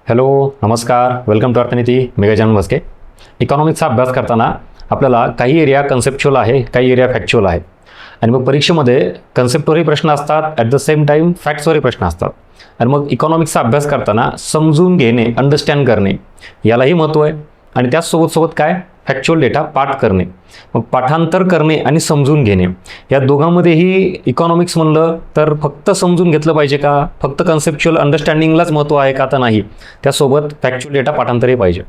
Hello, नमस्कार, welcome to अर्थनीती. मी गजानन भस्के. इकॉनॉमिक्सचा अभ्यास करताना आपल्याला काही एरिया कन्सेप्च्युअल आहे, काही एरिया फॅक्च्युअल आहे. आणि मग परीक्षेमध्ये कन्सेप्टवरही प्रश्न असतात, ॲट द सेम टाईम फॅक्ट्सवरही प्रश्न असतात. आणि मग इकॉनॉमिक्सचा अभ्यास करताना समजून घेणे, अंडरस्टँड करणे यालाही महत्त्व आहे. आणि त्याचसोबत काय, फॅक्च्युअल डेटा पाठ करणे. मग पाठांतर करणे आणि समजून घेणे या दोघांमध्येही इकॉनॉमिक्स म्हणलं तर फक्त समजून घेतलं पाहिजे का, फक्त कन्सेप्च्युअल अंडरस्टँडिंगलाच महत्त्व आहे का, तर नाही. त्यासोबत फॅक्च्युअल डेटा पाठांतरही पाहिजे.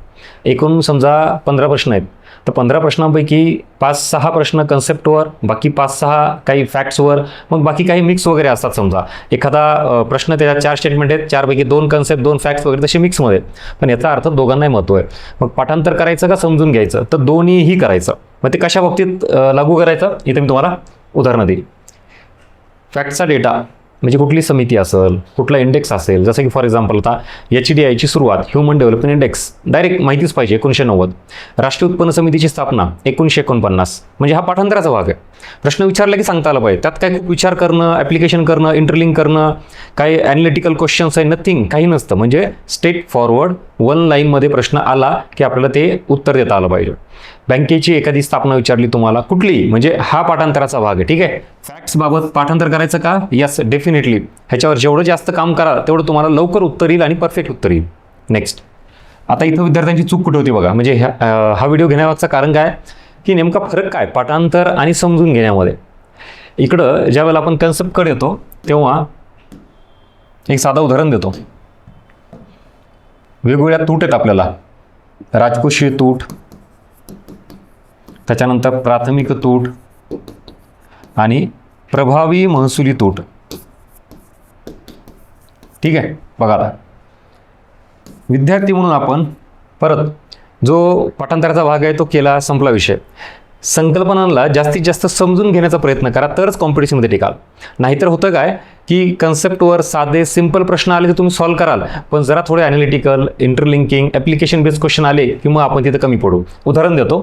एकूण समजा 15 प्रश्न आहेत, तर 15 प्रश्नांपैकी 5-6 प्रश्न कन्सेप्टवर, बाकी 5-6 काही फॅक्ट्सवर, मग बाकी काही मिक्स वगैरे असतात. समजा एखादा प्रश्न त्याच्यात 4 स्टेटमेंट आहेत, 4 पैकी 2 कन्सेप्ट 2 फॅक्ट्स वगैरे तसे मिक्समध्ये आहेत. पण याचा अर्थ दोघांनाही महत्त्व आहे. मग पाठांतर करायचं का समजून घ्यायचं, तर दोन्हीही करायचं. मग ते कशा बाबतीत लागू करायचं, इथे मी तुम्हाला उदाहरणं देईल. फॅक्टचा डेटा म्हणजे कुठली समिती असेल, कुठला इंडेक्स असेल, जसं की फॉर एक्झाम्पल आता HDIची सुरुवात ह्युमन डेव्हलपमेंट इंडेक्स डायरेक्ट माहितीच पाहिजे 1990. राष्ट्रीय उत्पन्न समितीची स्थापना 1949. म्हणजे हा पाठांतराचा भाग आहे. प्रश्न विचारला की सांगता आला पाहिजे. त्यात काय खूप विचार करणं, ॲप्लिकेशन करणं, इंटरलिंक करणं, काही ॲनालिटिकल क्वेश्चन्स आहे, नथिंग, काही नसतं. म्हणजे स्ट्रेट फॉरवर्ड 1 लाईनमध्ये प्रश्न आला की आपल्याला ते उत्तर देता आलं पाहिजे. बँकेची एखादी स्थापना विचारली तुम्हाला, कुठली, म्हणजे हा पाठांतराचा भाग आहे. ठीक आहे. फॅक्ट्सबाबत पाठांतर करायचं का, यस डेफिनेटली. ह्याच्यावर जेवढं जास्त काम करा तेवढं तुम्हाला लवकर उत्तर येईल आणि परफेक्ट उत्तर येईल. नेक्स्ट, आता इथं विद्यार्थ्यांची चूक कुठे होती बघा. म्हणजे हा व्हिडिओ घेण्यामागचं कारण काय, की नेमका फरक काय पाठांतर आणि समजून घेण्यामध्ये. इकडं ज्यावेळेला आपण कन्सेप्टकडे येतो तेव्हा एक साधं उदाहरण देतो. वेगवेगळ्या तूट आहेत आपल्याला. राजकोषीय तूट, त्याच्यानंतर प्राथमिक तूट आणि प्रभावी महसुली तूट. ठीक आहे. बघा आता विद्यार्थी म्हणून आपण परत जो पाठांतराचा भाग आहे तो केला, संपला विषय. संकल्पनांना जास्तीत जास्त समजून घेण्याचा प्रयत्न करा, तरच कॉम्पिटिशनमध्ये टिकाल. नाहीतर होतं काय की कन्सेप्टवर साधे सिंपल प्रश्न आले तर तुम्ही सॉल्व्ह कराल, पण जरा थोडे analytical, interlinking, application based question आले की मग आपण तिथं कमी पडू. उदाहरण देतो.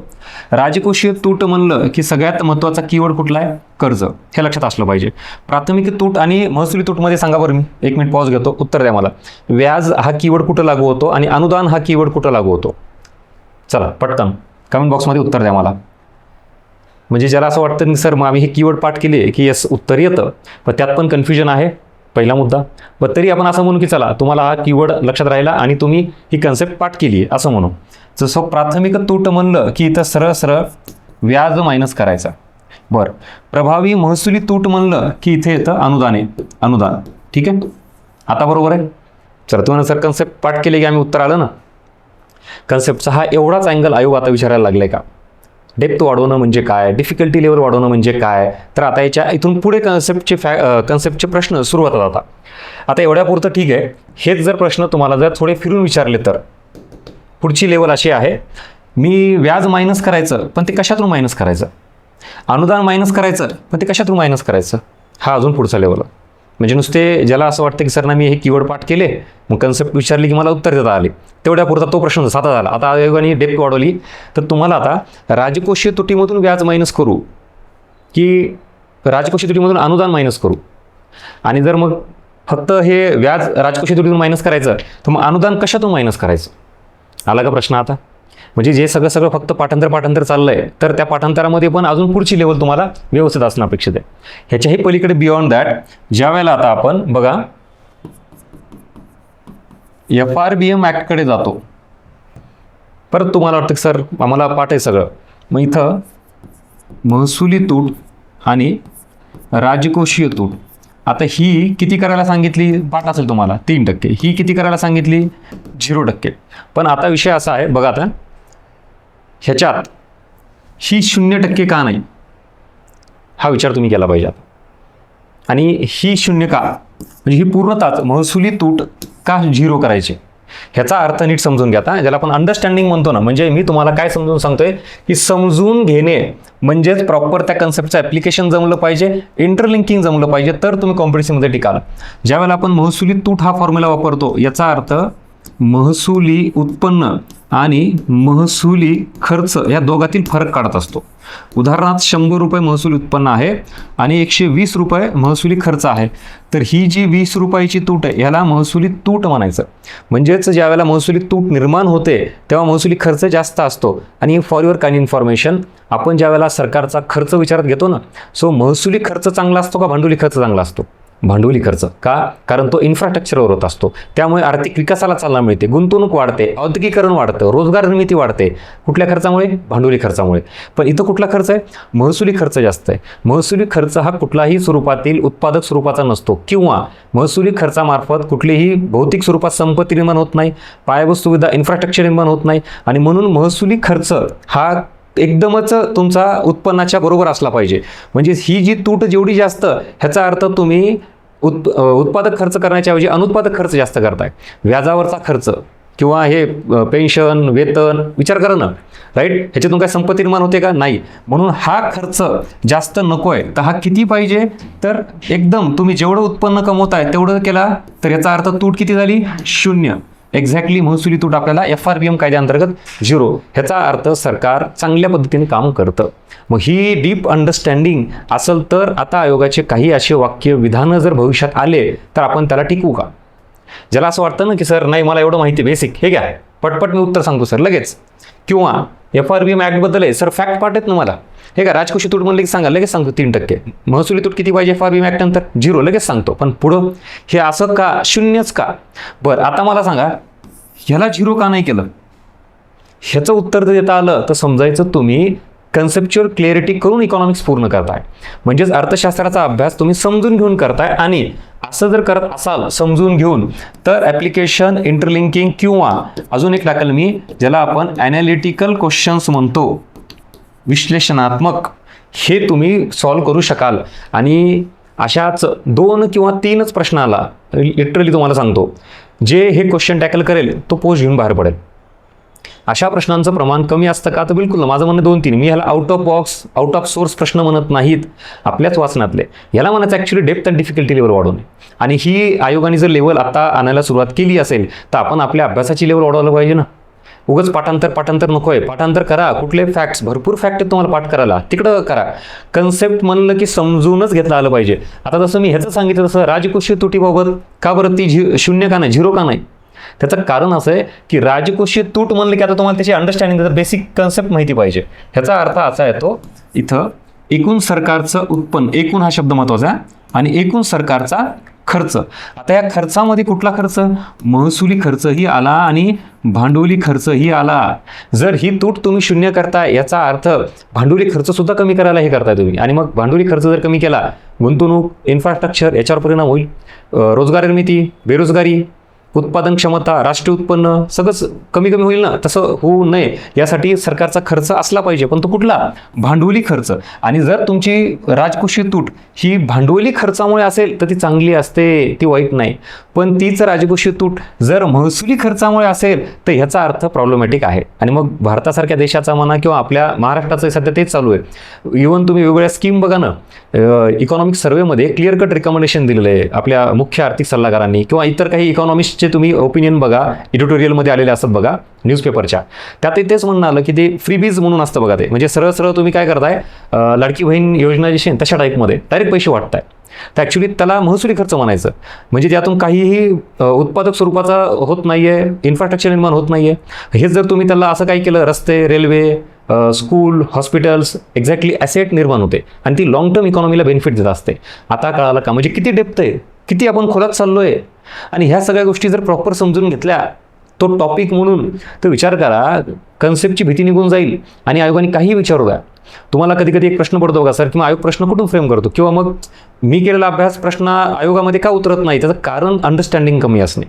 राजकोषीय तूट म्हणलं की सगळ्यात महत्त्वाचा कीवर्ड कुठला आहे, कर्ज. हे लक्षात असलं पाहिजे. प्राथमिक तूट आणि महसुली तूटमध्ये सांगा बरं, मी 1 मिनिट पॉज घेतो, उत्तर द्या मला. व्याज हा कीवर्ड कुठं लागू होतो आणि अनुदान हा कीवर्ड कुठं लागू होतो. चला पटकन कमेंट बॉक्समध्ये उत्तर द्या मला. म्हणजे ज्याला असं वाटतं की सर मग आम्ही हे कीवर्ड पाठ केले की यस उत्तर येतं, पण त्यात पण कन्फ्युजन आहे, पहिला मुद्दा. पण तरी आपण असं म्हणू की चला तुम्हाला हा कीवर्ड लक्षात राहिला आणि तुम्ही ही कन्सेप्ट पाठ केली आहे असं म्हणू. जसं प्राथमिक तूट म्हणलं की इथं सरळ सरळ व्याज मायनस करायचा. बरं. प्रभावी महसुली तूट म्हणलं की इथे येतं अनुदान आहे, अनुदान. ठीक आहे. आता बरोबर आहे. चला तुम्हाला सर कन्सेप्ट पाठ केले की आम्ही उत्तर आलं ना. कन्सेप्टचा हा एवढाच अँगल आयोग आता विचारायला लागलाय का. डेप्थ वाढवणं म्हणजे काय, डिफिकल्टी लेवल वाढवणं म्हणजे काय. तर आता याच्या इथून पुढे कन्सेप्टचे प्रश्न सुरू होतात. आता एवढ्यापुरतं ठीक आहे. हेच जर प्रश्न तुम्हाला जर थोडे फिरून विचारले तर पुढची लेवल अशी आहे, मी व्याज मायनस करायचं पण ते कशातून मायनस करायचं, अनुदान मायनस करायचं पण ते कशातून मायनस करायचं, हा अजून पुढचा लेवल. म्हणजे नुसते ज्याला असं वाटतं की सर ना मी हे कीवर्ड पाठ केले, मग कन्सेप्ट विचारली की मला उत्तर देता आले, तेवढ्यापुरता तो प्रश्न साधा झाला. आता आयोगाने डेप्थ वाढवली तर तुम्हाला आता राजकोषीय तुटीमधून व्याज मायनस करू की राजकोषीय तुटीमधून अनुदान मायनस करू. आणि जर मग फक्त हे व्याज राजकोषीय तुटीतून मायनस करायचं तर मग अनुदान कशातून मायनस करायचं, आला का प्रश्न आता. म्हणजे जे सगळं फक्त पाठांतर चाललंय, तर त्या पाठांतरामध्ये पण अजून पुढची लेवल तुम्हाला व्यवस्थित असणं अपेक्षित आहे. ह्याच्याही पलीकडे बियॉन्ड दॅट ज्या वेळेला आता आपण बघा FRBM ॲक्टकडे जातो. परत तुम्हाला वाटतं की सर आम्हाला पाठ आहे सगळं, मग इथं महसुली तूट आणि राजकोषीय तूट. आता ही किती करायला सांगितली, पाठ असेल तुम्हाला 3%. ही किती करायला सांगितली, 0%. पण आता विषय असा आहे बघा, आता ह्याच्यात ही 0% का नाही, हा विचार तुम्ही केला पाहिजे. आणि ही 0 का, म्हणजे ही पूर्णताच महसुली तूट का 0 करायची, ह्याचा अर्थ नीट समजून घ्या. आता ज्याला आपण अंडरस्टँडिंग म्हणतो ना, म्हणजे मी तुम्हाला काय समजून सांगतोय की समजून घेणे म्हणजेच प्रॉपर त्या कन्सेप्टचं ॲप्लिकेशन जमलं पाहिजे, इंटरलिंकिंग जमलं पाहिजे, तर तुम्ही कॉम्पिटिशनमध्ये टिकाल. ज्यावेळेला आपण महसुली तूट हा फॉर्म्युला वापरतो, याचा अर्थ महसुली उत्पन्न आणि महसुली खर्च या दोघातील फरक काढत असतो. उदाहरणार्थ 100 रुपये महसूल उत्पन्न आहे आणि 120 रुपये महसुली खर्च आहे. तर ही जी 20 रुपयाची तूट आहे याला महसुली तूट म्हणायचं. म्हणजेच ज्या वेळेला महसुली तूट निर्माण होते तेव्हा महसुली खर्च जास्त असतो. आणि फॉर युअर काइंड इन्फॉर्मेशन, आपण ज्या वेळेला सरकारचा खर्च विचारात घेतो ना, सो महसुली खर्च चांगला असतो का भांडवली खर्च चांगला असतो? भांडवली खर्च. का? कारण तो इन्फ्रास्ट्रक्चरवर होत असतो. त्यामुळे आर्थिक विकासाला चालना मिळते, गुंतवणूक वाढते, औद्योगिकरण वाढतं, रोजगार निर्मिती वाढते. कुठल्या खर्चामुळे? भांडवली खर्चामुळे. पण इथं कुठला खर्च आहे? महसुली खर्च जास्त आहे. महसुली खर्च हा कुठलाही स्वरूपातील उत्पादक स्वरूपाचा नसतो किंवा महसुली खर्चामार्फत कुठलीही भौतिक स्वरूपात संपत्ती निर्माण होत नाही, पायाभूत सुविधा इन्फ्रास्ट्रक्चर निर्माण होत नाही. आणि म्हणून महसुली खर्च हा एकदमच तुमचा उत्पन्नाच्या बरोबर असला पाहिजे. म्हणजे ही जी तूट जेवढी जास्त, ह्याचा अर्थ तुम्ही उत्पादक खर्च करण्याच्या ऐवजी अनुत्पादक खर्च जास्त करताय. व्याजावरचा खर्च किंवा हे पेन्शन, वेतन, विचार करा ना, राईट? ह्याच्यातून काय संपत्ती निर्माण होते का? नाही. म्हणून हा खर्च जास्त नकोय. तर हा किती पाहिजे? तर एकदम तुम्ही जेवढं उत्पन्न कमवताय तेवढं केला तर याचा अर्थ तूट किती झाली? 0. एक्झॅक्टली महसुली तूट आपल्याला FRBM कायद्याअंतर्गत 0. ह्याचा अर्थ सरकार चांगल्या पद्धतीने काम करतं. मग ही डीप अंडरस्टँडिंग असेल तर आता आयोगाचे काही असे वाक्य विधानं जर भविष्यात आले तर आपण त्याला टिकवू का? ज्याला असं वाटतं ना की सर नाही मला एवढं माहिती बेसिक, हे घ्या पटपट मी उत्तर सांगतो सर लगेच. किंवा FRBM ॲक्टबद्दल आहे सर, फॅक्ट पार्ट आहेत ना मला, हे का राजकोषी तूट म्हणलं की सांगा, लगेच सांगतो 3%. महसुली तूट किती पाहिजे FRBM ॲक्ट नंतर? 0, लगेच सांगतो. पण पुढं हे असं का? 0च का? बरं आता मला सांगा ह्याला 0 का नाही केलं? ह्याचं उत्तर जर देता आलं तर समजायचं तुम्ही कन्सेप्च्युअल क्लिअरिटी करून इकॉनॉमिक्स पूर्ण करताय. म्हणजेच अर्थशास्त्राचा अभ्यास तुम्ही समजून घेऊन करताय. आणि असं जर करत असाल समजून घेऊन तर ॲप्लिकेशन, इंटरलिंकिंग किंवा अजून एक टाकेल मी ज्याला आपण ॲनालिटिकल क्वेश्चन्स म्हणतो, विश्लेषणात्मक, हे तुम्ही सॉल्व्ह करू शकाल. आणि अशाच 2 किंवा 3च प्रश्नाला लिटरली तुम्हाला सांगतो, जे हे क्वेश्चन टॅकल करेल तो पोस्ट घेऊन बाहेर पडेल. अशा प्रश्नांचं प्रमाण कमी असतं का? तर बिलकुल. माझं म्हणणं 2-3. मी ह्याला out of box, out of source प्रश्न म्हणत नाहीत, आपल्याच वाचनातले. याला म्हणायचं actually depth and difficulty level वाढवणे. आणि ही आयोगाने जर लेवल आता आणायला सुरुवात केली असेल तर आपण आपल्या अभ्यासाची लेवल वाढवायला पाहिजे ना. उगाच पाठांतर नको आहे. पाठांतर करा, कुठले फॅक्ट्स, भरपूर फॅक्ट आहेत तुम्हाला पाठ करायला, तिकडं करा. कन्सेप्ट म्हणलं की समजूनच घेतलं आलं पाहिजे. आता जसं मी ह्याचं सांगितलं तसं राजकोषीय तुटीबाबत का बरं ती 0 का नाही, 0 का नाही? त्याचं कारण असं आहे की राजकोषीय तूट म्हणलं की आता तुम्हाला त्याची अंडरस्टँडिंग, त्याचा बेसिक कन्सेप्ट माहिती पाहिजे. ह्याचा अर्थ असा येतो इथं एकूण सरकारचं उत्पन्न, एकूण हा शब्द महत्त्वाचा आहे, आणि एकूण सरकारचा खर्च. आता या खर्चामध्ये कुठला खर्च? महसुली खर्चही आला आणि भांडवली खर्चही आला. जर ही तूट तुम्ही 0 करताय याचा अर्थ भांडवली खर्च सुद्धा कमी करायला हे करताय तुम्ही. आणि मग भांडवली खर्च जर कमी केला, गुंतवणूक, इन्फ्रास्ट्रक्चर याच्यावर परिणाम होईल. रोजगार निर्मिती, बेरोजगारी, उत्पादन क्षमता, राष्ट्रीय उत्पन्न सगळंच कमी होईल ना. तसं होऊ नये यासाठी सरकारचा खर्च असला पाहिजे. पण तो कुठला? भांडवली खर्च. आणि जर तुमची राजकोषीय तूट ही भांडवली खर्चामुळे असेल तर ती चांगली असते, ती वाईट नाही. पण तीच राजकोषीय तूट जर महसुली खर्चामुळे असेल तर ह्याचा अर्थ प्रॉब्लेमॅटिक आहे. आणि मग भारतासारख्या देशाचा म्हणा किंवा आपल्या महाराष्ट्राचं सध्या तेच चालू आहे. इव्हन तुम्ही वेगवेगळ्या स्कीम बघा ना, इकॉनॉमिक सर्व्हेमध्ये क्लिअर कट रिकमेंडेशन दिलेलं आहे आपल्या मुख्य आर्थिक सल्लागारांनी, किंवा इतर काही इकॉनॉमिस्टचे तुम्ही ओपिनियन बघा, एडिटोरियलमध्ये आलेले असतात बघा न्यूजपेपरच्या, त्यात तेच म्हणणं आलं की ते फ्रीबीज म्हणून असतं बघा. ते म्हणजे सरळ सरळ तुम्ही काय करताय, लाडकी बहीण योजना जशी तशा टाईपमध्ये डायरेक्ट पैसे वाटताय. तर ॲक्च्युली त्याला महसुली खर्च म्हणायचं. म्हणजे त्यातून काहीही उत्पादक स्वरूपाचा होत नाही आहे, इन्फ्रास्ट्रक्चर निर्माण होत नाही आहे. हेच जर तुम्ही त्याला असं काही केलं, रस्ते, railway, school, hospitals, exactly asset निर्माण होते आणि ती लॉंग टर्म इकॉनॉमीला बेनिफिट देत असते. आता कळालं का? म्हणजे किती डेप्थ आहे, किती आपण खोलात चाललो आहे. आणि ह्या सगळ्या गोष्टी जर प्रॉपर समजून घेतल्या तो टॉपिक म्हणून, तर विचार करा, कन्सेप्टची भीती निघून जाईल. आणि आयोगाने काही विचारू द्या. तुम्हाला कधी कधी एक प्रश्न पडतो का सर, किंवा आयोग प्रश्न कुठून फ्रेम करतो, किंवा मग मी केलेला अभ्यास प्रश्न आयोगामध्ये का उतरत नाही, त्याचं कारण अंडरस्टँडिंग कमी असणे.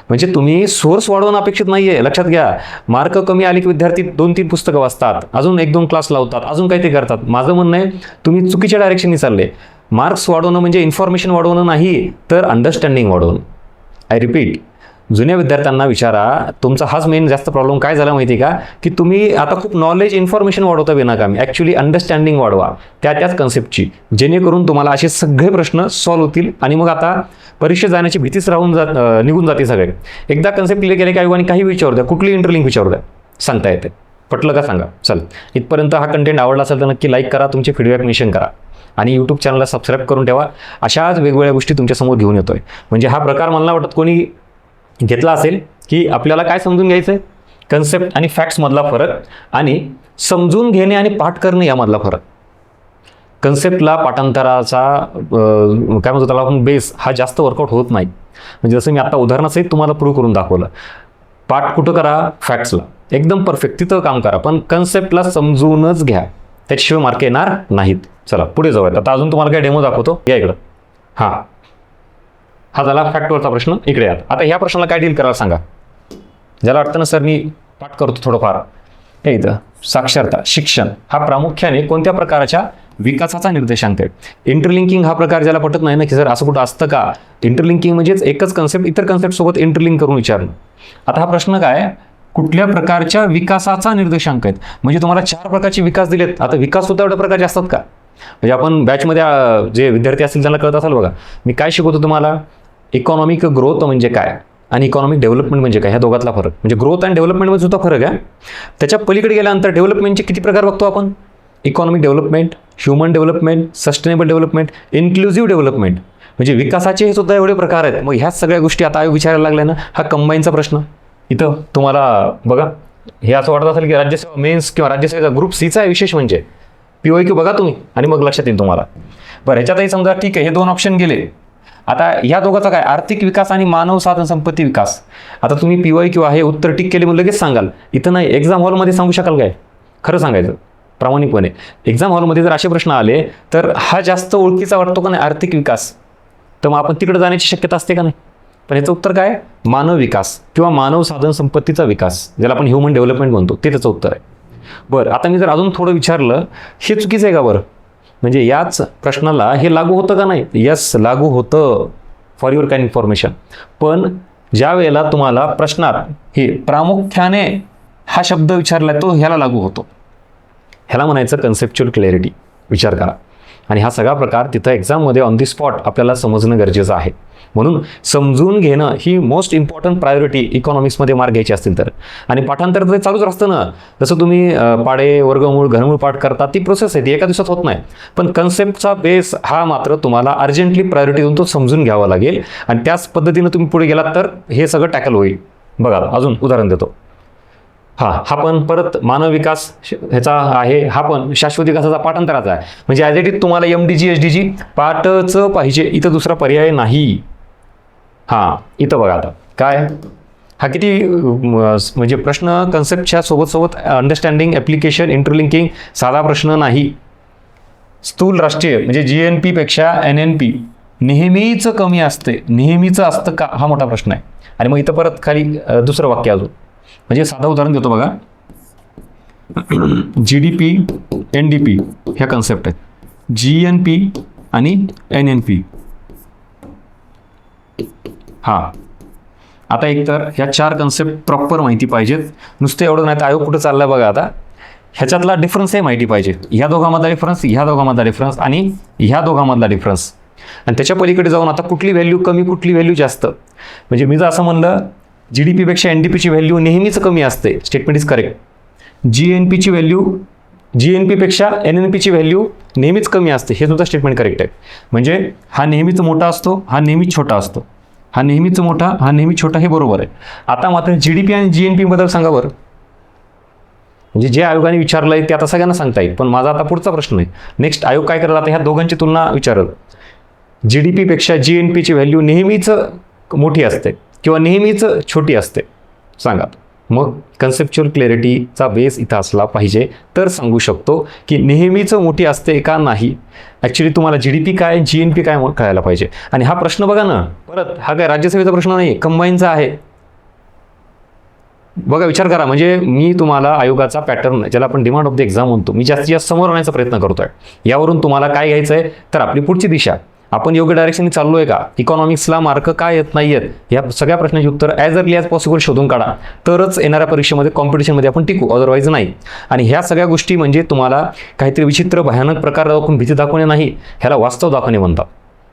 म्हणजे तुम्ही सोर्स वाढवणं अपेक्षित नाही आहे. लक्षात घ्या, मार्क कमी आले की विद्यार्थी 2-3 पुस्तकं वाचतात, अजून 1-2 क्लास लावतात, अजून काही ते करतात. माझं म्हणणं आहे तुम्ही चुकीच्या डायरेक्शननी चालले. मार्क्स वाढवणं म्हणजे इन्फॉर्मेशन वाढवणं नाही, तर अंडरस्टँडिंग वाढवणं. आय रिपीट, जुन्या विद्यार्थ्यांना विचारा, तुमचा हाच मेन जास्त प्रॉब्लेम काय झाला माहिती का, की तुम्ही आता खूप नॉलेज इन्फॉर्मेशन वाढवता विनाकामी. ॲक्च्युली अंडरस्टँडिंग वाढवा त्याच कन्सेप्टची, जेणेकरून तुम्हाला असे सगळे प्रश्न सॉल्व्ह होतील आणि मग आता परीक्षेत जाण्याची भीतीच निघून जाते सगळे. एकदा कन्सेप्ट क्लिअर केले की काही विचारू द्या, कुठली इंटरलिंक विचारू द्या, सांगता येते. पटलं का सांगा. चल, इथपर्यंत हा कंटेंट आवडला असेल तर नक्की लाईक करा, तुमचे फीडबॅक मेन्शन करा आणि यूट्यूब चॅनलला सबस्क्राईब करून ठेवा. अशाच वेगवेगळ्या गोष्टी तुमच्यासमोर घेऊन येतोय. म्हणजे हा प्रकार मला नाही वाटत कोणी घेतला असेल की आपल्याला काय समजून घ्यायचं आहे, कन्सेप्ट आणि फॅक्ट्समधला फरक आणि समजून घेणे आणि पाठ करणे यामधला फरक. कन्सेप्टला पाठांतराचा काय म्हणतो त्याला आपण बेस हा जास्त वर्कआउट होत नाही. म्हणजे जसं मी आता उदाहरणासहित तुम्हाला प्रूव्ह करून दाखवलं. पाठ कुठं करा, फॅक्ट्सला एकदम परफेक्ट तिथं काम करा, पण कन्सेप्टला समजूनच घ्या, त्याच्याशिवाय मार्क येणार नाहीत. चला पुढे जाऊयात. आता अजून तुम्हाला काय डेमो दाखवतो, या इकडं. हा झाला फॅक्टवरचा प्रश्न. इकडे या. आता ह्या प्रश्नाला काय डील करायला सांगा. ज्याला वाटतं ना सर मी पाठ करतो थोडंफार, हे इथं साक्षरता शिक्षण हा प्रामुख्याने कोणत्या प्रकारच्या विकासाचा निर्देशांक आहे. इंटरलिंकिंग हा प्रकार ज्याला पटत नाही ना की सर असं कुठं असतं का, इंटरलिंकिंग म्हणजेच एकच कन्सेप्ट इतर कन्सेप्ट सोबत इंटरलिंक करून विचारणं. आता हा प्रश्न काय, कुठल्या प्रकारच्या विकासाचा निर्देशांक आहेत. म्हणजे तुम्हाला 4 प्रकारचे विकास दिलेत. आता विकास सुद्धा एवढ्या प्रकारचे असतात का. म्हणजे आपण बॅचमध्ये जे विद्यार्थी असतील त्यांना कळत असेल बघा, मी काय शिकवतो तुम्हाला, इकॉनॉमिक ग्रोथ म्हणजे काय आणि इकॉनॉमिक डेव्हलपमेंट म्हणजे काय, ह्या दोघातला फरक. म्हणजे ग्रोथ आणि डेव्हलपमेंटमध्ये सुद्धा फरक आहे. त्याच्या पलीकडे गेल्यानंतर डेव्हलपमेंटचे किती प्रकार बघतो आपण, economic development, human development, sustainable development, inclusive development. म्हणजे विकासाचे हे सुद्धा एवढे प्रकार आहेत. मग ह्याच सगळ्या गोष्टी आता विचारायला लागल्या ना. हा कंबाईनचा प्रश्न इथं तुम्हाला बघा, हे असं वाटत असेल की राज्यसेवा मेन्स किंवा राज्यसेवेचा ग्रुप सीचा विशेष म्हणजे PYQ बघा तुम्ही आणि मग लक्षात येईल तुम्हाला. बरं, ह्याच्यातही समजा ठीक आहे, हे 2 ऑप्शन गेले. आता ह्या दोघांचा काय, आर्थिक विकास आणि मानव साधन संपत्ती विकास. आता तुम्ही PYQ आहे उत्तर टिक केले मग लगेच सांगाल, इथं नाही. एक्झाम हॉलमध्ये सांगू शकाल काय, खरं सांगायचं प्रामाणिकपणे. एक्झाम हॉलमध्ये जर असे प्रश्न आले तर हा जास्त ओळखीचा वाटतो का नाही, आर्थिक विकास, तर मग आपण तिकडे जाण्याची शक्यता असते का नाही. पण याचं उत्तर काय, मानव विकास किंवा मानव साधन संपत्तीचा विकास, ज्याला आपण ह्युमन डेव्हलपमेंट म्हणतो, ते त्याचं उत्तर आहे. बरं, आता मी जर अजून थोडं विचारलं, हे चुकीचं आहे का बरं, म्हणजे याच प्रश्नाला हे लागू होतं का नाही. यस, लागू होतं, फॉर युअर काइंड इन्फॉर्मेशन. पण ज्या वेळेला तुम्हाला प्रश्नात हे प्रामुख्याने हा शब्द विचारला तो ह्याला लागू होतो. ह्याला म्हणायचं कन्सेप्च्युअल क्लॅरिटी. विचार करा. आणि हा सगळा प्रकार तिथं एक्झाममध्ये ऑन दी स्पॉट आपल्याला समजणं गरजेचं आहे. म्हणून समजून घेणं ही मोस्ट इम्पॉर्टंट प्रायोरिटी इकॉनॉमिक्समध्ये मार्क घ्यायचे असतील तर. आणि पाठांतर तर चालूच असतं ना. जसं तुम्ही पाडे, वर्गमूळ, घनमूळ पाठ करता, ती प्रोसेस आहे, ती एका दिवसात होत नाही. पण कन्सेप्टचा बेस हा मात्र तुम्हाला अर्जंटली प्रायोरिटी देऊन तो समजून घ्यावा लागेल. आणि त्याच पद्धतीनं तुम्ही पुढे गेलात तर हे सगळं टॅकल होईल. बघा अजून उदाहरण देतो. हा पण परत मानव विकास ह्याचा आहे. हा पण शाश्वत विकासाचा पाठांतराचा आहे. म्हणजे ॲज इट इज तुम्हाला MDG SDG पाठचं पाहिजे, इथं दुसरा पर्याय नाही. इथं बघा आता काय, हा किती म्हणजे प्रश्न कन्सेप्टच्या सोबत अंडरस्टँडिंग, ॲप्लिकेशन, इंटरलिंकिंग, साधा प्रश्न नाही. स्थूल राष्ट्रीय म्हणजे GNP पेक्षा NNP नेहमीच कमी असते, नेहमीच असतं का, हा मोठा प्रश्न आहे. आणि मग इथं परत खाली दुसरं वाक्य अजून, म्हणजे साधं उदाहरण देतो बघा. GDP NDP ह्या कन्सेप्ट आहेत, GNP आणि NNP. आता एकतर ह्या 4 कन्सेप्ट प्रॉपर माहिती पाहिजेत. नुसतं एवढं नाही तर आयोग कुठं चाललाय बघा. आता ह्याच्यातला डिफरन्स हे माहिती पाहिजे. ह्या दोघांमधला डिफरन्स, ह्या दोघांमधला डिफरन्स आणि ह्या दोघांमधला डिफरन्स. आणि त्याच्या पलीकडे जाऊन आता कुठली व्हॅल्यू कमी, कुठली व्हॅल्यू जास्त. म्हणजे मी जर असं म्हणलं GDP पेक्षा NDPची व्हॅल्यू नेहमीच कमी असते, स्टेटमेंट इज करेक्ट. GNPची व्हॅल्यू GNP पेक्षा NNPची व्हॅल्यू नेहमीच कमी असते, हे सुद्धा स्टेटमेंट करेक्ट आहे. म्हणजे हा नेहमीच मोठा असतो, हा नेहमीच छोटा असतो. हा नेहमीच मोठा, हा नेहमी छोटा, हे बरोबर आहे. आता मात्र GDP आणि GNP बद्दल सांगा बरं. म्हणजे जे आयोगाने विचारलं आहे ते आता सगळ्यांना सांगता येईल. पण माझा आता पुढचा प्रश्न आहे, नेक्स्ट आयोग काय करेल, आता ह्या दोघांची तुलना विचारल. GDP पेक्षा GNPची व्हॅल्यू नेहमीच मोठी असते किंवा नेहमीच छोटी असते, सांगा. मग कन्सेप्च्युअल क्लॅरिटीचा बेस इथं असला पाहिजे तर सांगू शकतो की नेहमीच मोठी असते का नाही. ॲक्च्युली तुम्हाला GDP काय, GNP काय कळायला पाहिजे. आणि हा प्रश्न बघा ना, परत हा काय राज्यसेवेचा प्रश्न नाही, कंबाईनचा आहे. बघा विचार करा. म्हणजे मी तुम्हाला आयोगाचा पॅटर्न, ज्याला आपण डिमांड ऑफ द एक्झाम म्हणतो, मी जास्तीत जास्त समोर आणण्याचा प्रयत्न करतोय. यावरून तुम्हाला काय घ्यायचं आहे तर आपली पुढची दिशा. आपण योग्य डायरेक्शनने चाललो आहे का, इकॉनॉमिक्सला मार्क काय येत नाही आहेत, या सगळ्या प्रश्नाची उत्तर ॲज अर्ली ॲज पॉसिबल शोधून काढा, तरच येणाऱ्या परीक्षेमध्ये कॉम्पिटिशनमध्ये आपण टिकू, अदरवाईज नाही. आणि ह्या सगळ्या गोष्टी म्हणजे तुम्हाला काहीतरी विचित्र भयानक प्रकार दाखवून भीती दाखवणे नाही, ह्याला वास्तव दाखवणे म्हणतात.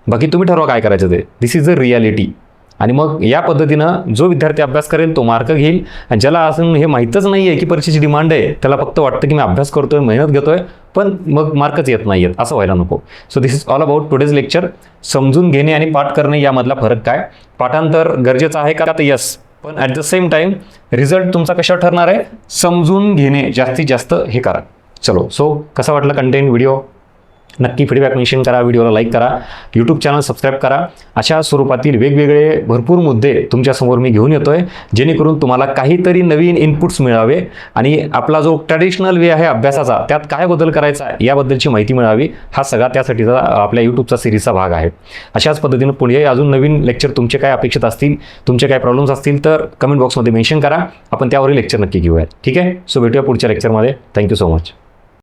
बाकी तुम्ही ठरवा काय करायचं ते. दिस इज अ रियालिटी. आणि मग या पद्धतीनं जो विद्यार्थी अभ्यास करेल तो मार्क घेईल. आणि ज्याला अजून हे माहीतच नाही आहे की परीक्षेची डिमांड आहे, त्याला फक्त वाटतं की मी अभ्यास करतोय, मेहनत घेतोय, पण मग मार्कच येत नाही आहेत, असं व्हायला नको. So this is all about today's lecture. समजून घेणे आणि पाठ करणे यामधला फरक काय. पाठांतर गरजेचं आहे का, तर यस, पण at the same time result तुमचा कशावर ठरणार आहे, समजून घेणे जास्तीत जास्त हे करा. चलो, सो कसा वाटला कंटेंट, व्हिडिओ नक्की फीडबॅक मेन्शन करा, व्हिडिओला लाईक करा, यूट्यूब चॅनल सबस्क्राईब करा. अशा स्वरूपातील वेगवेगळे भरपूर मुद्दे तुमच्यासमोर मी घेऊन येतोय, जेणेकरून तुम्हाला काहीतरी नवीन इनपुट्स मिळावे आणि आपला जो ट्रॅडिशनल वे आहे अभ्यासाचा त्यात काय बदल करायचा आहे याबद्दलची माहिती मिळावी. हा सगळा त्यासाठीचा आपल्या यूट्यूबचा सिरीजचा भाग आहे. अशाच पद्धतीनं पुढे अजून नवीन लेक्चर तुमचे काय अपेक्षित असतील, तुमचे काय प्रॉब्लेम्स असतील तर कमेंट बॉक्समध्ये मेन्शन करा, आपण त्यावरही लेक्चर नक्की घेऊयात. ठीक आहे. सो भेटूया पुढच्या लेक्चरमध्ये. Thank you so much.